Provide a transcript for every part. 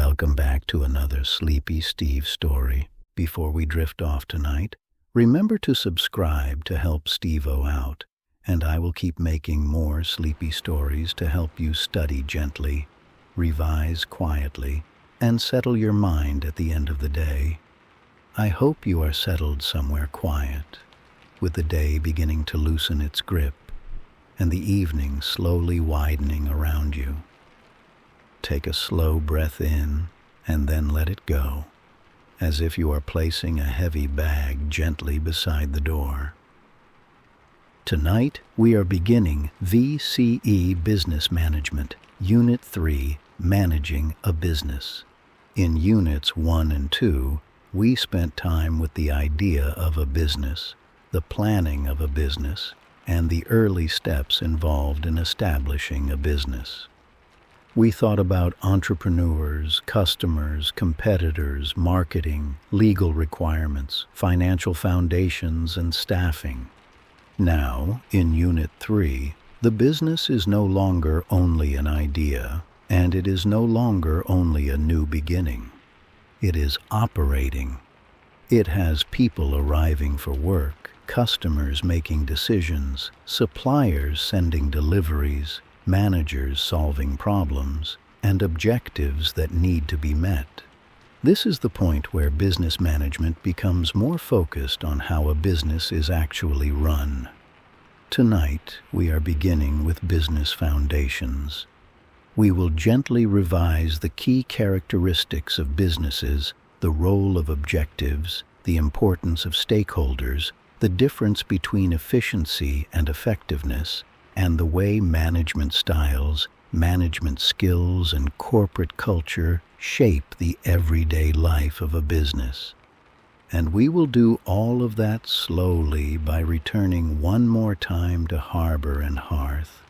Welcome back to another Sleepy Steve story. Before we drift off tonight, remember to subscribe to help Steve-O out, and I will keep making more sleepy stories to help you study gently, revise quietly, and settle your mind at the end of the day. I hope you are settled somewhere quiet, with the day beginning to loosen its grip, and the evening slowly widening around you. Take a slow breath in and then let it go, as if you are placing a heavy bag gently beside the door. Tonight, we are beginning VCE Business Management, Unit 3, Managing a Business. In Units 1 and 2, we spent time with the idea of a business, the planning of a business, and the early steps involved in establishing a business. We thought about entrepreneurs, customers, competitors, marketing, legal requirements, financial foundations, and staffing. Now, in Unit 3, the business is no longer only an idea, and it is no longer only a new beginning. It is operating. It has people arriving for work, customers making decisions, suppliers sending deliveries, managers solving problems, and objectives that need to be met. This is the point where business management becomes more focused on how a business is actually run. Tonight, we are beginning with business foundations. We will gently revise the key characteristics of businesses, the role of objectives, the importance of stakeholders, the difference between efficiency and effectiveness, and the way management styles, management skills, and corporate culture shape the everyday life of a business. And we will do all of that slowly by returning one more time to Harbor and Hearth,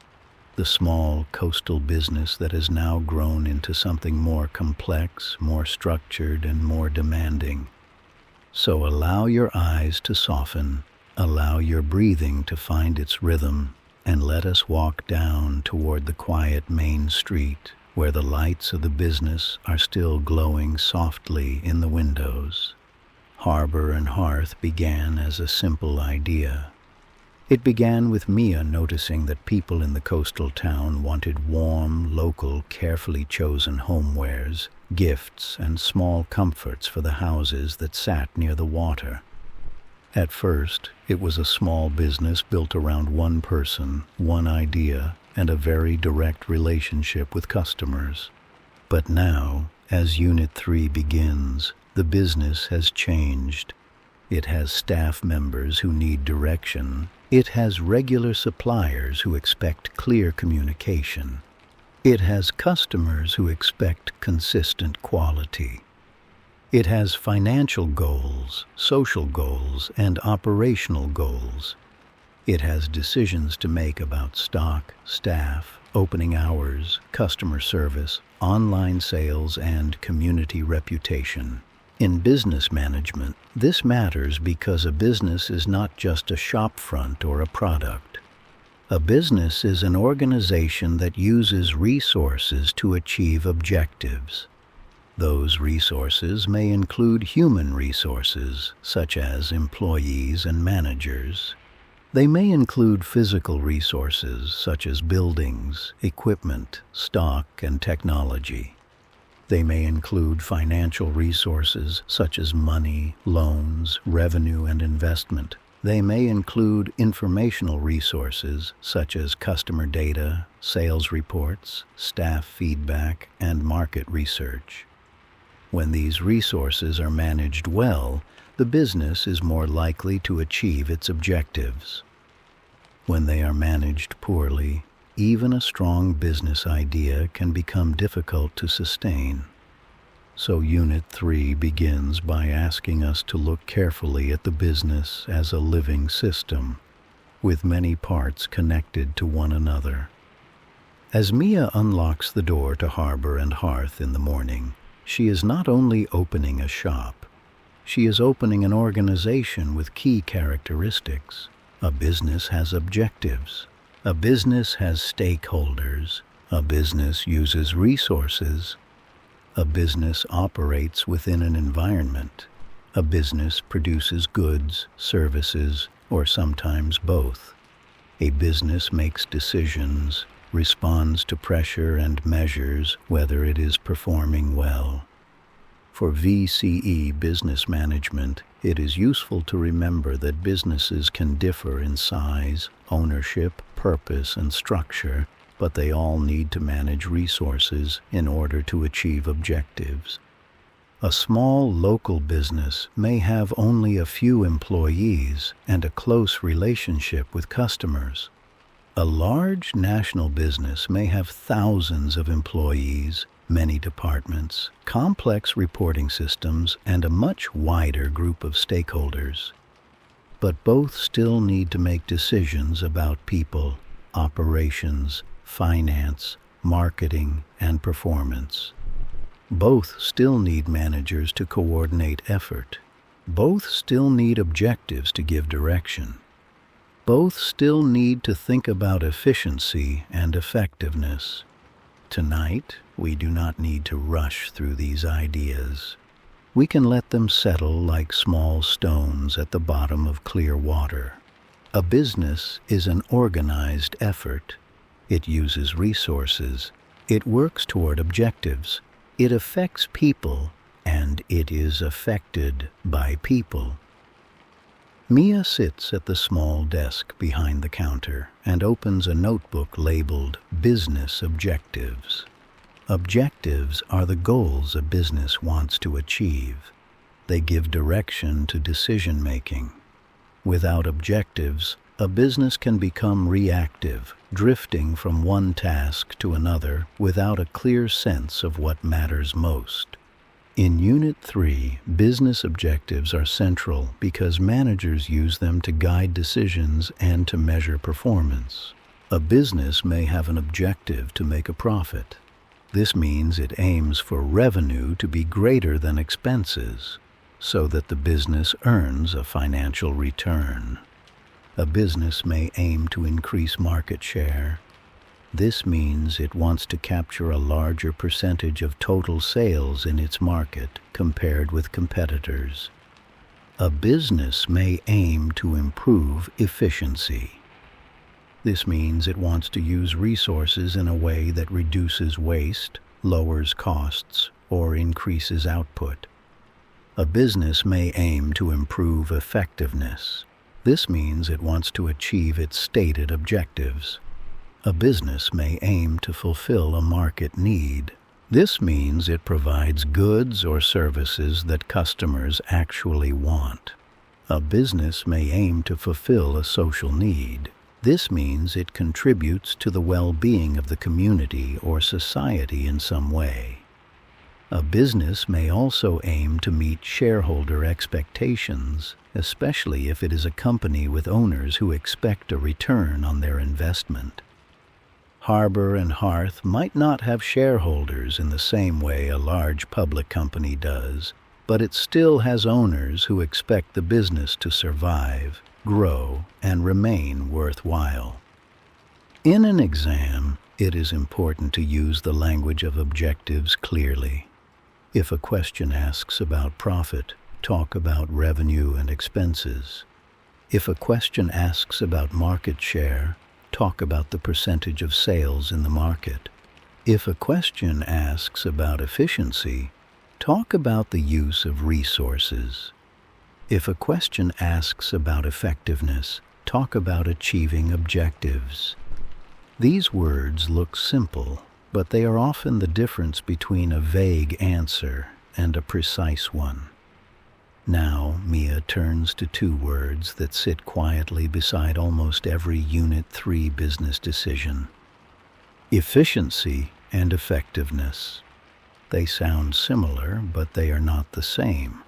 the small coastal business that has now grown into something more complex, more structured, and more demanding. So allow your eyes to soften, allow your breathing to find its rhythm, and let us walk down toward the quiet main street where the lights of the business are still glowing softly in the windows. Harbor and Hearth began as a simple idea. It began with Mia noticing that people in the coastal town wanted warm, local, carefully chosen homewares, gifts, and small comforts for the houses that sat near the water. At first, it was a small business built around one person, one idea, and a very direct relationship with customers. But now, as Unit 3 begins, the business has changed. It has staff members who need direction. It has regular suppliers who expect clear communication. It has customers who expect consistent quality. It has financial goals, social goals, and operational goals. It has decisions to make about stock, staff, opening hours, customer service, online sales, and community reputation. In business management, this matters because a business is not just a shop front or a product. A business is an organization that uses resources to achieve objectives. Those resources may include human resources, such as employees and managers. They may include physical resources, such as buildings, equipment, stock, and technology. They may include financial resources, such as money, loans, revenue, and investment. They may include informational resources, such as customer data, sales reports, staff feedback, and market research. When these resources are managed well, the business is more likely to achieve its objectives. When they are managed poorly, even a strong business idea can become difficult to sustain. So Unit 3 begins by asking us to look carefully at the business as a living system, with many parts connected to one another. As Mia unlocks the door to Harbor and Hearth in the morning, she is not only opening a shop, she is opening an organization with key characteristics. A business has objectives. A business has stakeholders. A business uses resources. A business operates within an environment. A business produces goods, services, or sometimes both. A business makes decisions, responds to pressure, and measures whether it is performing well. For VCE business management, it is useful to remember that businesses can differ in size, ownership, purpose, and structure, but they all need to manage resources in order to achieve objectives. A small local business may have only a few employees and a close relationship with customers. A large national business may have thousands of employees, many departments, complex reporting systems, and a much wider group of stakeholders. But both still need to make decisions about people, operations, finance, marketing, and performance. Both still need managers to coordinate effort. Both still need objectives to give direction. Both still need to think about efficiency and effectiveness. Tonight, we do not need to rush through these ideas. We can let them settle like small stones at the bottom of clear water. A business is an organized effort. It uses resources. It works toward objectives. It affects people, and it is affected by people. Mia sits at the small desk behind the counter and opens a notebook labeled Business Objectives. Objectives are the goals a business wants to achieve. They give direction to decision-making. Without objectives, a business can become reactive, drifting from one task to another without a clear sense of what matters most. In Unit 3, business objectives are central because managers use them to guide decisions and to measure performance. A business may have an objective to make a profit. This means it aims for revenue to be greater than expenses, so that the business earns a financial return. A business may aim to increase market share. This means it wants to capture a larger percentage of total sales in its market compared with competitors. A business may aim to improve efficiency. This means it wants to use resources in a way that reduces waste, lowers costs, or increases output. A business may aim to improve effectiveness. This means it wants to achieve its stated objectives. A business may aim to fulfill a market need. This means it provides goods or services that customers actually want. A business may aim to fulfill a social need. This means it contributes to the well-being of the community or society in some way. A business may also aim to meet shareholder expectations, especially if it is a company with owners who expect a return on their investment. Harbor and Hearth might not have shareholders in the same way a large public company does, but it still has owners who expect the business to survive, grow, and remain worthwhile. In an exam, it is important to use the language of objectives clearly. If a question asks about profit, talk about revenue and expenses. If a question asks about market share, talk about the percentage of sales in the market. If a question asks about efficiency, talk about the use of resources. If a question asks about effectiveness, talk about achieving objectives. These words look simple, but they are often the difference between a vague answer and a precise one. Now, Mia turns to two words that sit quietly beside almost every Unit 3 business decision: efficiency and effectiveness. They sound similar, but they are not the same.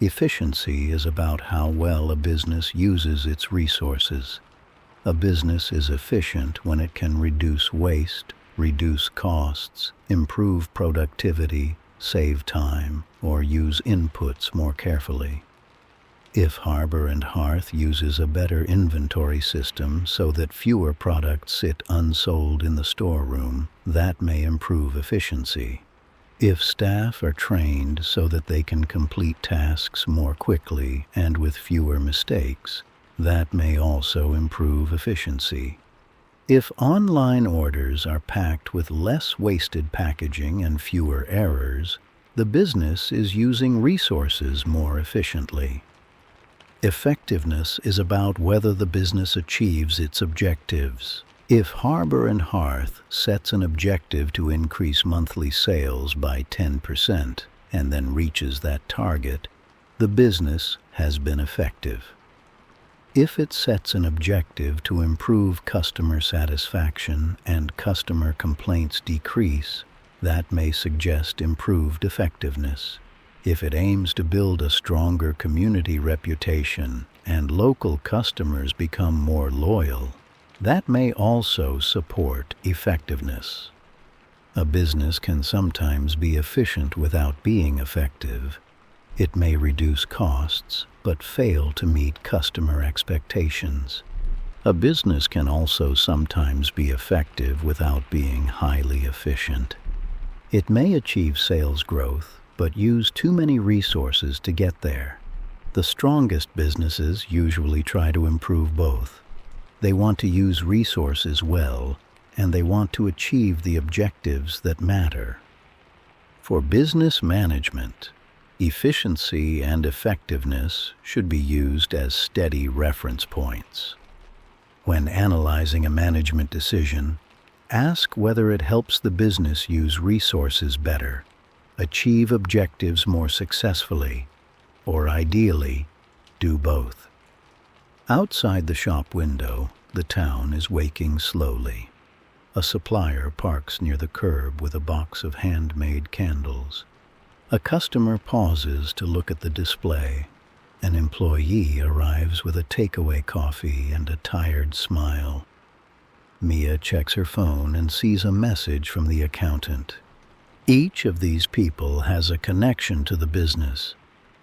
Efficiency is about how well a business uses its resources. A business is efficient when it can reduce waste, reduce costs, improve productivity, save time, or use inputs more carefully. If Harbor and Hearth uses a better inventory system so that fewer products sit unsold in the storeroom, that may improve efficiency. If staff are trained so that they can complete tasks more quickly and with fewer mistakes, that may also improve efficiency. If online orders are packed with less wasted packaging and fewer errors, the business is using resources more efficiently. Effectiveness is about whether the business achieves its objectives. If Harbor and Hearth sets an objective to increase monthly sales by 10% and then reaches that target, the business has been effective. If it sets an objective to improve customer satisfaction and customer complaints decrease, that may suggest improved effectiveness. If it aims to build a stronger community reputation and local customers become more loyal, that may also support effectiveness. A business can sometimes be efficient without being effective. It may reduce costs, but fail to meet customer expectations. A business can also sometimes be effective without being highly efficient. It may achieve sales growth, but use too many resources to get there. The strongest businesses usually try to improve both. They want to use resources well, and they want to achieve the objectives that matter. For business management, efficiency and effectiveness should be used as steady reference points. When analyzing a management decision, ask whether it helps the business use resources better, achieve objectives more successfully, or ideally, do both. Outside the shop window, the town is waking slowly. A supplier parks near the curb with a box of handmade candles. A customer pauses to look at the display. An employee arrives with a takeaway coffee and a tired smile. Mia checks her phone and sees a message from the accountant. Each of these people has a connection to the business.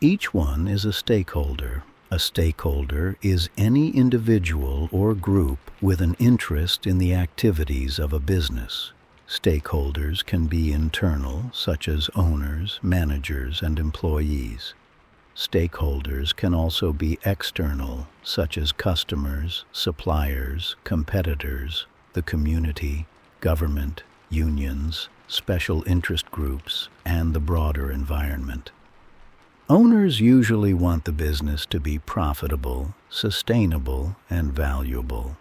Each one is a stakeholder. A stakeholder is any individual or group with an interest in the activities of a business. Stakeholders can be internal, such as owners, managers, and employees. Stakeholders can also be external, such as customers, suppliers, competitors, the community, government, unions, special interest groups, and the broader environment. Owners usually want the business to be profitable, sustainable, and valuable.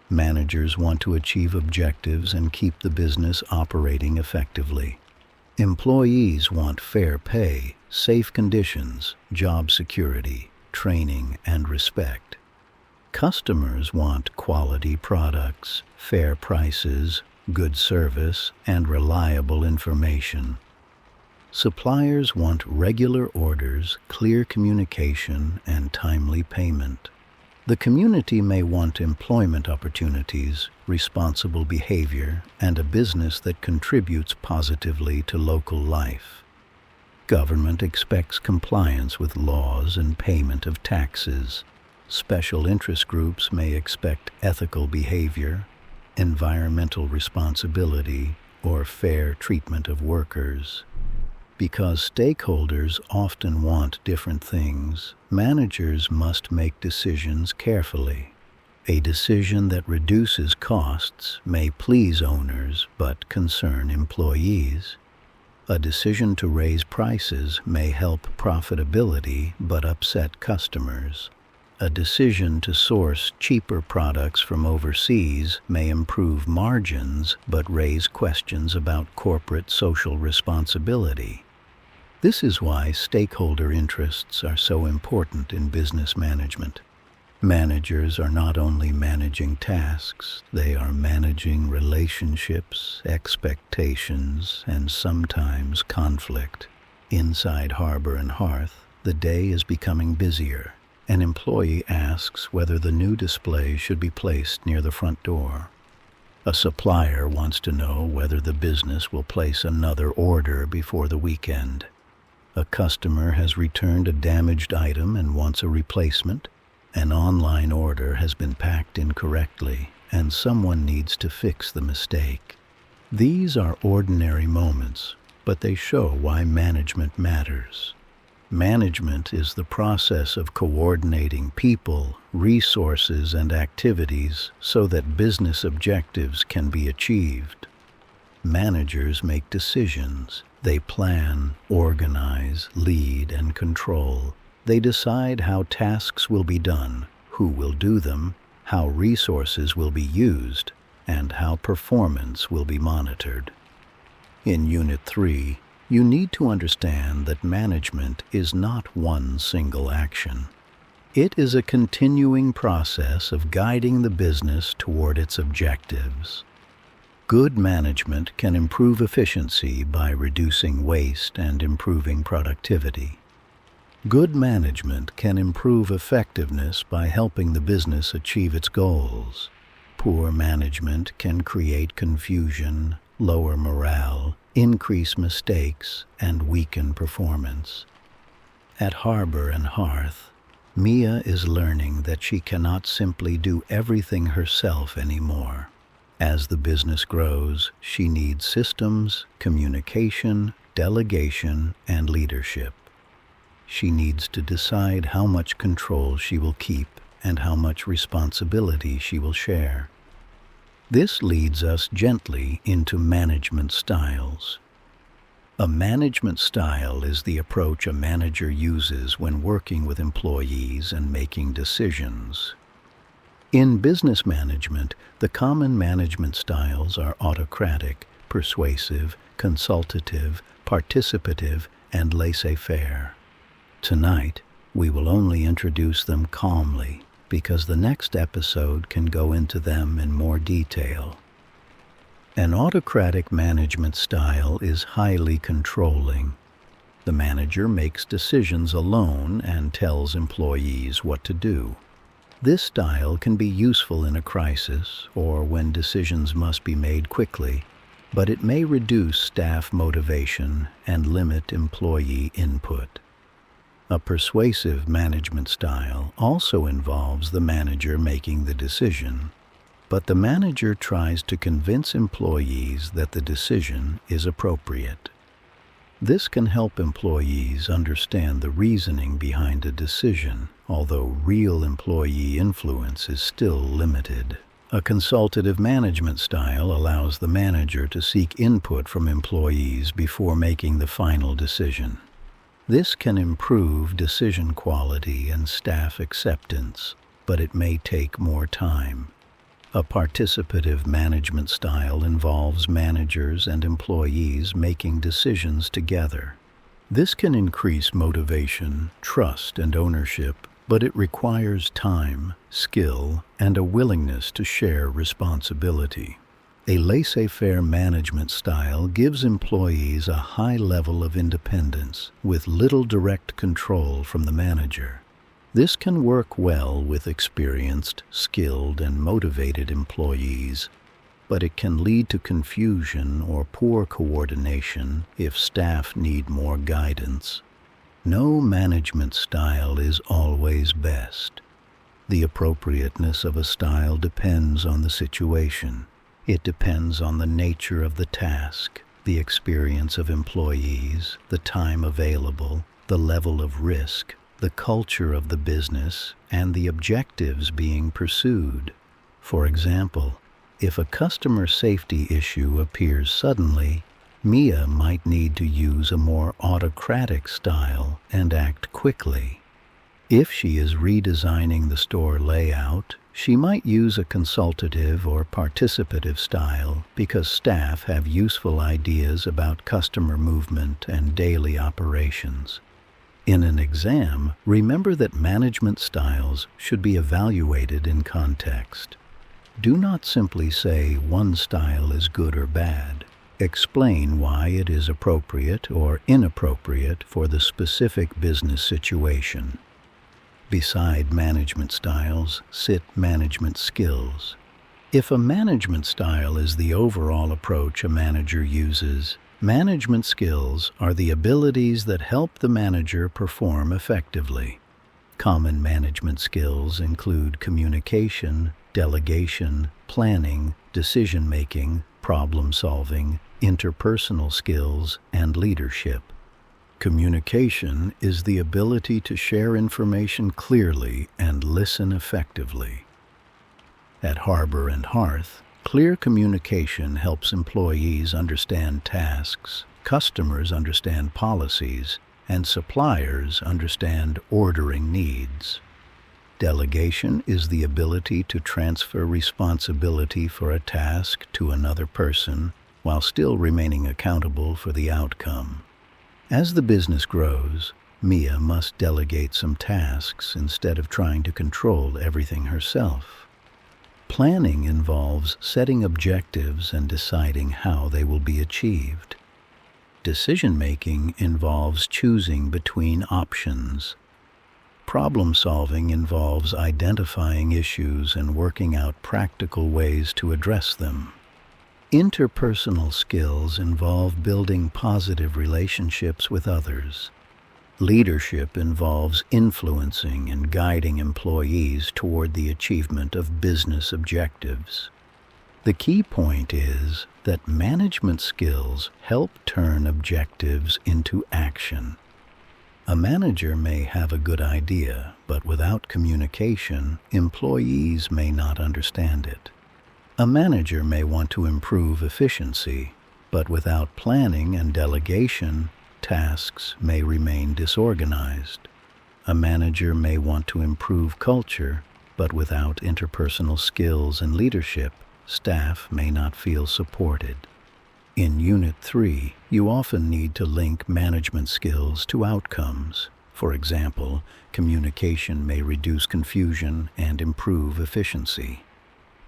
Managers want to achieve objectives and keep the business operating effectively. Employees want fair pay, safe conditions, job security, training, and respect. Customers want quality products, fair prices, good service, and reliable information. Suppliers want regular orders, clear communication, and timely payment. The community may want employment opportunities, responsible behavior, and a business that contributes positively to local life. Government expects compliance with laws and payment of taxes. Special interest groups may expect ethical behavior, environmental responsibility, or fair treatment of workers. Because stakeholders often want different things, managers must make decisions carefully. A decision that reduces costs may please owners but concern employees. A decision to raise prices may help profitability but upset customers. A decision to source cheaper products from overseas may improve margins but raise questions about corporate social responsibility. This is why stakeholder interests are so important in business management. Managers are not only managing tasks, they are managing relationships, expectations, and sometimes conflict. Inside Harbor and Hearth, the day is becoming busier. An employee asks whether the new display should be placed near the front door. A supplier wants to know whether the business will place another order before the weekend. A customer has returned a damaged item and wants a replacement. An online order has been packed incorrectly, and someone needs to fix the mistake. These are ordinary moments, but they show why management matters. Management is the process of coordinating people, resources, and activities so that business objectives can be achieved. Managers make decisions. They plan, organize, lead, and control. They decide how tasks will be done, who will do them, how resources will be used, and how performance will be monitored. In Unit 3, you need to understand that management is not one single action. It is a continuing process of guiding the business toward its objectives. Good management can improve efficiency by reducing waste and improving productivity. Good management can improve effectiveness by helping the business achieve its goals. Poor management can create confusion, lower morale, increase mistakes, and weaken performance. At Harbor and Hearth, Mia is learning that she cannot simply do everything herself anymore. As the business grows, she needs systems, communication, delegation, and leadership. She needs to decide how much control she will keep and how much responsibility she will share. This leads us gently into management styles. A management style is the approach a manager uses when working with employees and making decisions. In business management, the common management styles are autocratic, persuasive, consultative, participative, and laissez-faire. Tonight, we will only introduce them calmly because the next episode can go into them in more detail. An autocratic management style is highly controlling. The manager makes decisions alone and tells employees what to do. This style can be useful in a crisis or when decisions must be made quickly, but it may reduce staff motivation and limit employee input. A persuasive management style also involves the manager making the decision, but the manager tries to convince employees that the decision is appropriate. This can help employees understand the reasoning behind a decision, although real employee influence is still limited. A consultative management style allows the manager to seek input from employees before making the final decision. This can improve decision quality and staff acceptance, but it may take more time. A participative management style involves managers and employees making decisions together. This can increase motivation, trust, and ownership, but it requires time, skill, and a willingness to share responsibility. A laissez-faire management style gives employees a high level of independence with little direct control from the manager. This can work well with experienced, skilled, and motivated employees, but it can lead to confusion or poor coordination if staff need more guidance. No management style is always best. The appropriateness of a style depends on the situation. It depends on the nature of the task, the experience of employees, the time available, the level of risk, the culture of the business, and the objectives being pursued. For example, if a customer safety issue appears suddenly, Mia might need to use a more autocratic style and act quickly. If she is redesigning the store layout, she might use a consultative or participative style because staff have useful ideas about customer movement and daily operations. In an exam, remember that management styles should be evaluated in context. Do not simply say one style is good or bad. Explain why it is appropriate or inappropriate for the specific business situation. Beside management styles sit management skills. If a management style is the overall approach a manager uses, management skills are the abilities that help the manager perform effectively. Common management skills include communication, delegation, planning, decision-making, problem-solving, interpersonal skills, and leadership. Communication is the ability to share information clearly and listen effectively. At Harbor and Hearth, clear communication helps employees understand tasks, customers understand policies, and suppliers understand ordering needs. Delegation is the ability to transfer responsibility for a task to another person while still remaining accountable for the outcome. As the business grows, Mia must delegate some tasks instead of trying to control everything herself. Planning involves setting objectives and deciding how they will be achieved. Decision-making involves choosing between options. Problem-solving involves identifying issues and working out practical ways to address them. Interpersonal skills involve building positive relationships with others. Leadership involves influencing and guiding employees toward the achievement of business objectives. The key point is that management skills help turn objectives into action. A manager may have a good idea, but without communication, employees may not understand it. A manager may want to improve efficiency, but without planning and delegation, tasks may remain disorganized. A manager may want to improve culture, but without interpersonal skills and leadership, staff may not feel supported. In Unit 3, you often need to link management skills to outcomes. For example, communication may reduce confusion and improve efficiency.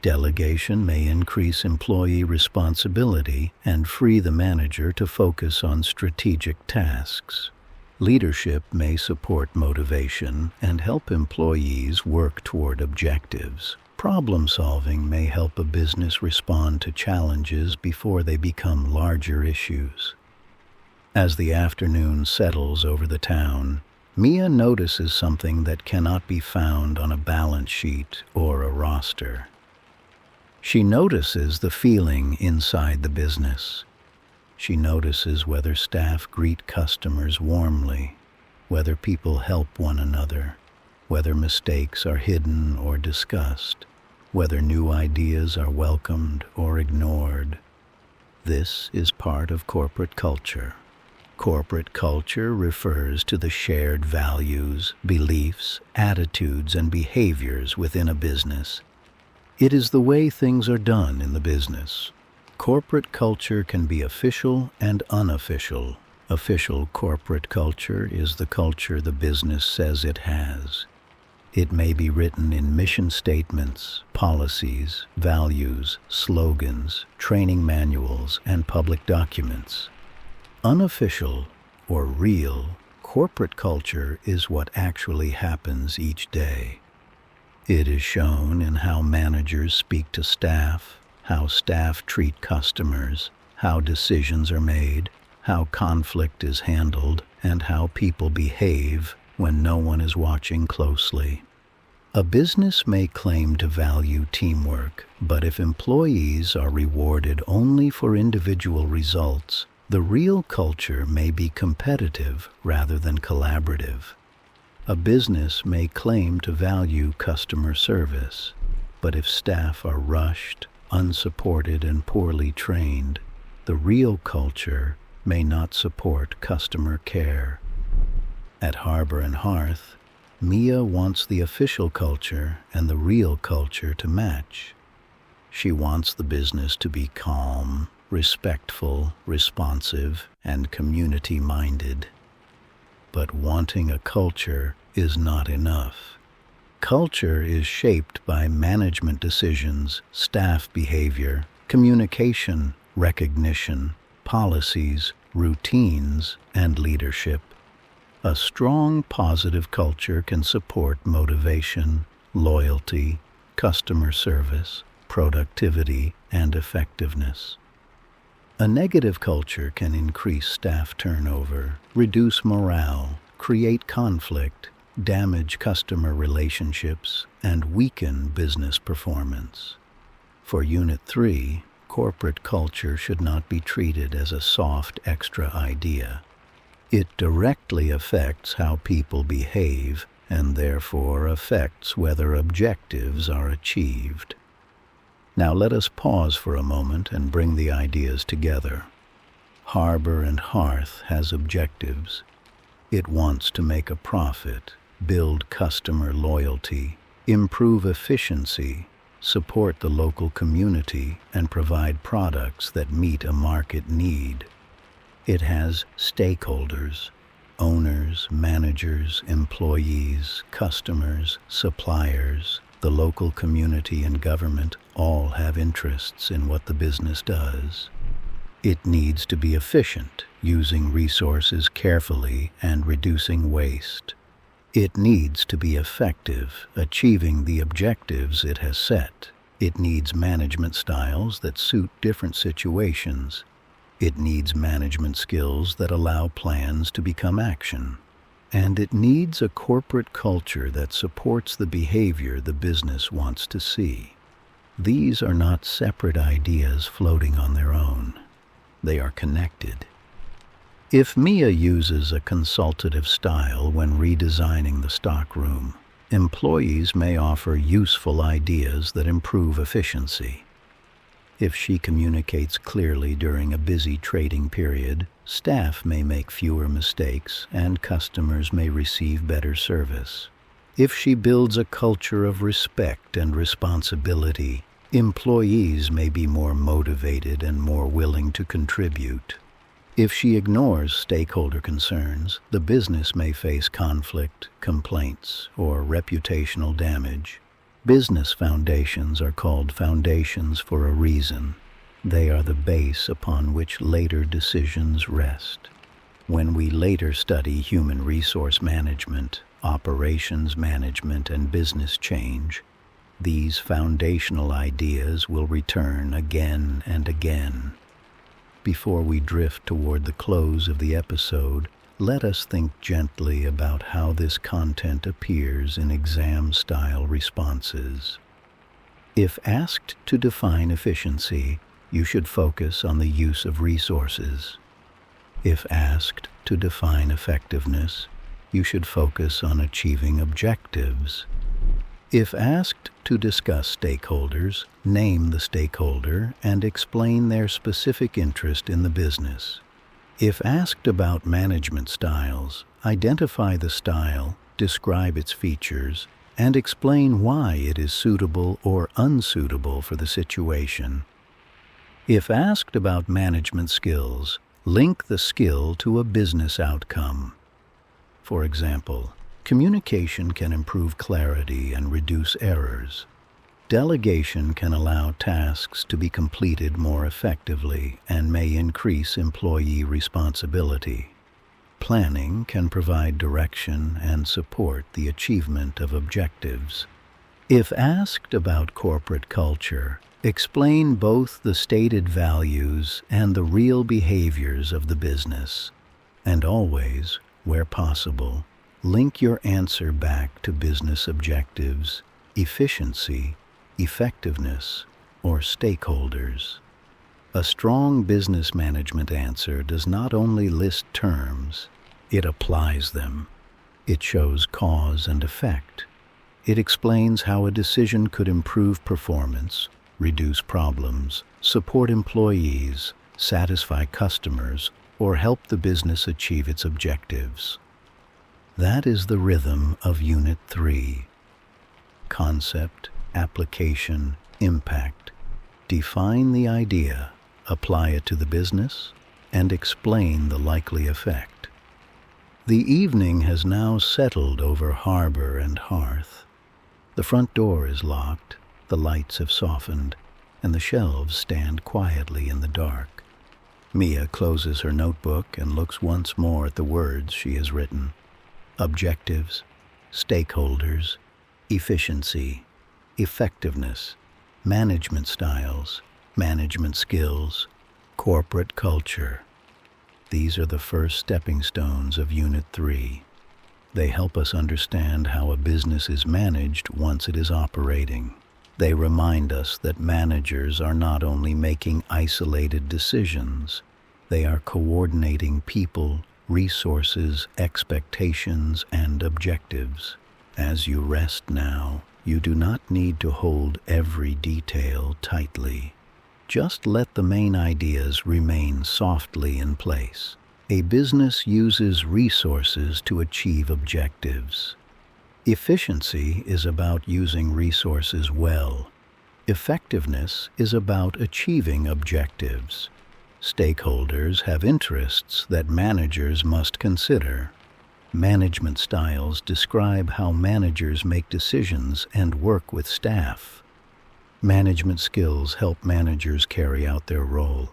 Delegation may increase employee responsibility and free the manager to focus on strategic tasks. Leadership may support motivation and help employees work toward objectives. Problem-solving may help a business respond to challenges before they become larger issues. As the afternoon settles over the town, Mia notices something that cannot be found on a balance sheet or a roster. She notices the feeling inside the business. She notices whether staff greet customers warmly, whether people help one another, whether mistakes are hidden or discussed, whether new ideas are welcomed or ignored. This is part of corporate culture. Corporate culture refers to the shared values, beliefs, attitudes, and behaviors within a business. It is the way things are done in the business. Corporate culture can be official and unofficial. Official corporate culture is the culture the business says it has. It may be written in mission statements, policies, values, slogans, training manuals, and public documents. Unofficial, or real, corporate culture is what actually happens each day. It is shown in how managers speak to staff, how staff treat customers, how decisions are made, how conflict is handled, and how people behave when no one is watching closely. A business may claim to value teamwork, but if employees are rewarded only for individual results, the real culture may be competitive rather than collaborative. A business may claim to value customer service, but if staff are rushed, unsupported, and poorly trained, the real culture may not support customer care. At Harbor and Hearth, Mia wants the official culture and the real culture to match. She wants the business to be calm, respectful, responsive, and community-minded. But wanting a culture is not enough. Culture is shaped by management decisions, staff behavior, communication, recognition, policies, routines, and leadership. A strong, positive culture can support motivation, loyalty, customer service, productivity, and effectiveness. A negative culture can increase staff turnover, reduce morale, create conflict, damage customer relationships, and weaken business performance. For Unit 3, corporate culture should not be treated as a soft extra idea. It directly affects how people behave and therefore affects whether objectives are achieved. Now let us pause for a moment and bring the ideas together. Harbor and Hearth has objectives. It wants to make a profit, build customer loyalty, improve efficiency, support the local community, and provide products that meet a market need. It has stakeholders, owners, managers, employees, customers, suppliers. The local community and government all have interests in what the business does. It needs to be efficient, using resources carefully and reducing waste. It needs to be effective, achieving the objectives it has set. It needs management styles that suit different situations. It needs management skills that allow plans to become action. And it needs a corporate culture that supports the behavior the business wants to see. These are not separate ideas floating on their own. They are connected. If Mia uses a consultative style when redesigning the stockroom, employees may offer useful ideas that improve efficiency. If she communicates clearly during a busy trading period, staff may make fewer mistakes and customers may receive better service. If she builds a culture of respect and responsibility, employees may be more motivated and more willing to contribute. If she ignores stakeholder concerns, the business may face conflict, complaints, or reputational damage. Business foundations are called foundations for a reason. They are the base upon which later decisions rest. When we later study human resource management, operations management, and business change, these foundational ideas will return again and again. Before we drift toward the close of the episode, let us think gently about how this content appears in exam-style responses. If asked to define efficiency, you should focus on the use of resources. If asked to define effectiveness, you should focus on achieving objectives. If asked to discuss stakeholders, name the stakeholder and explain their specific interest in the business. If asked about management styles, identify the style, describe its features, and explain why it is suitable or unsuitable for the situation. If asked about management skills, link the skill to a business outcome. For example, communication can improve clarity and reduce errors. Delegation can allow tasks to be completed more effectively and may increase employee responsibility. Planning can provide direction and support the achievement of objectives. If asked about corporate culture, explain both the stated values and the real behaviors of the business. And always, where possible, link your answer back to business objectives, efficiency, effectiveness, or stakeholders. A strong business management answer does not only list terms, it applies them. It shows cause and effect. It explains how a decision could improve performance, reduce problems, support employees, satisfy customers, or help the business achieve its objectives. That is the rhythm of Unit 3. Concept, application, impact. Define the idea, apply it to the business, and explain the likely effect. The evening has now settled over Harbor and Hearth. The front door is locked, the lights have softened, and the shelves stand quietly in the dark. Mia closes her notebook and looks once more at the words she has written. Objectives, stakeholders, efficiency, effectiveness, management styles, management skills, corporate culture. These are the first stepping stones of Unit 3. They help us understand how a business is managed once it is operating. They remind us that managers are not only making isolated decisions, they are coordinating people, resources, expectations, and objectives. As you rest now, you do not need to hold every detail tightly. Just let the main ideas remain softly in place. A business uses resources to achieve objectives. Efficiency is about using resources well. Effectiveness is about achieving objectives. Stakeholders have interests that managers must consider. Management styles describe how managers make decisions and work with staff. Management skills help managers carry out their role.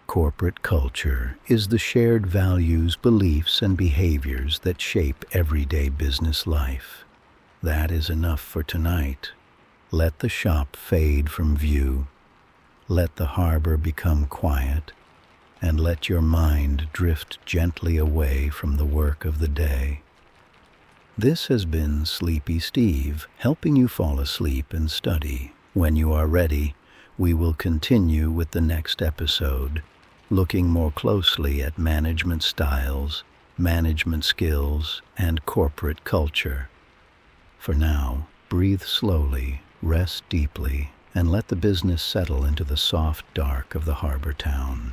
Corporate culture is the shared values, beliefs, and behaviors that shape everyday business life. That is enough for tonight. Let the shop fade from view. Let the harbor become quiet, and let your mind drift gently away from the work of the day. This has been Sleepy Steve, helping you fall asleep and study. When you are ready, we will continue with the next episode, looking more closely at management styles, management skills, and corporate culture. For now, breathe slowly, rest deeply, and let the business settle into the soft dark of the harbor town.